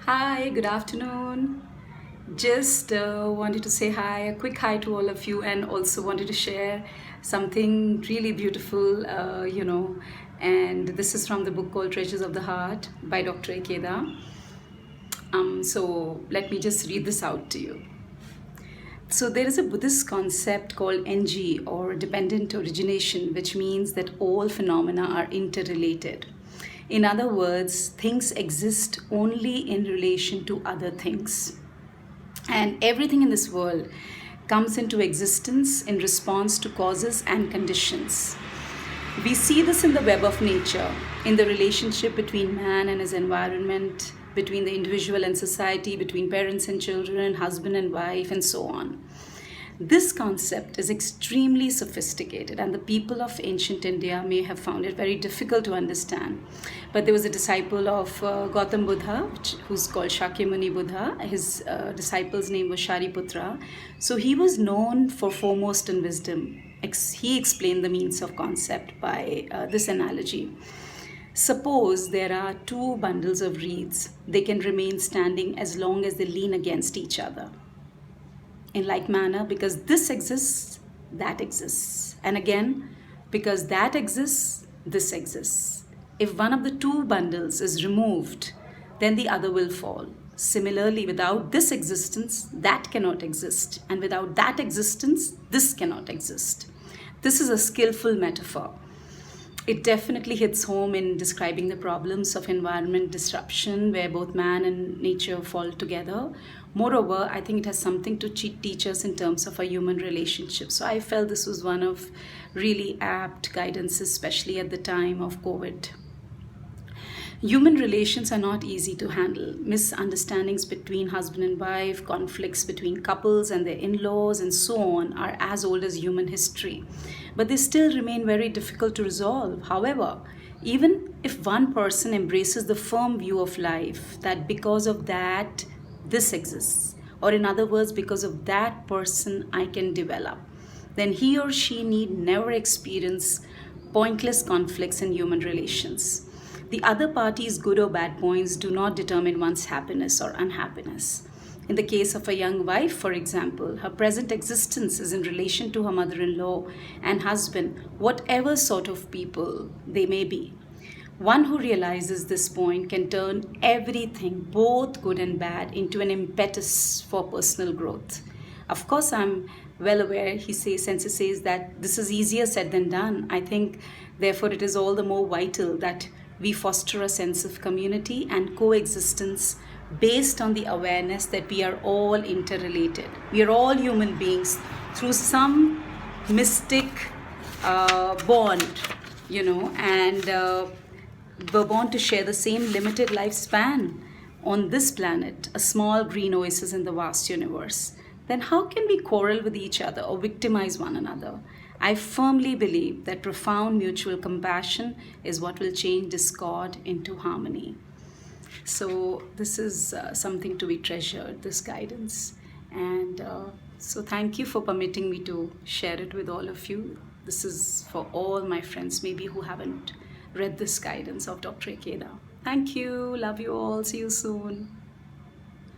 Hi, good afternoon. Just wanted to say hi, a quick hi to all of you, and also wanted to share something really beautiful. And this is from the book called Treasures of the Heart by Dr. Ikeda. So let me just read this out to you. So there is a Buddhist concept called NG or dependent origination, which means that all phenomena are interrelated. In other words, things exist only in relation to other things. And everything in this world comes into existence in response to causes and conditions. We see this in the web of nature, in the relationship between man and his environment, between the individual and society, between parents and children, husband and wife, and so on. This concept is extremely sophisticated, and the people of ancient India may have found it very difficult to understand. But there was a disciple of Gautam Buddha, who's called Shakyamuni Buddha. His disciple's name was Shariputra. So he was known for foremost in wisdom. He explained the means of concept by this analogy. Suppose there are two bundles of reeds, they can remain standing as long as they lean against each other. In like manner, because this exists, that exists. And again, because that exists, this exists. If one of the two bundles is removed, then the other will fall. Similarly, without this existence, that cannot exist. And without that existence, this cannot exist. This is a skillful metaphor. It definitely hits home in describing the problems of environment disruption where both man and nature fall together. Moreover, I think it has something to teach us in terms of our human relationships. So I felt this was one of really apt guidance, especially at the time of COVID. Human relations are not easy to handle. Misunderstandings between husband and wife, conflicts between couples and their in laws, and so on, are as old as human history. But they still remain very difficult to resolve. However, even if one person embraces the firm view of life that because of that, this exists, or in other words, because of that person, I can develop, then he or she need never experience pointless conflicts in human relations. The other party's good or bad points do not determine one's happiness or unhappiness. In the case of a young wife, for example, her present existence is in relation to her mother in law and husband, whatever sort of people they may be. One who realizes this point can turn everything, both good and bad, into an impetus for personal growth. Of course, I'm well aware, Sensei says that this is easier said than done. I think, therefore, it is all the more vital that we foster a sense of community and coexistence based on the awareness that we are all interrelated. We are all human beings through some mystic bond, and we're born to share the same limited lifespan on this planet, a small green oasis in the vast universe. Then how can we quarrel with each other or victimize one another? I firmly believe that profound mutual compassion is what will change discord into harmony. So, this is something to be treasured, this guidance. And so, thank you for permitting me to share it with all of you. This is for all my friends, maybe who haven't read this guidance of Dr. Ikeda. Thank you. Love you all. See you soon.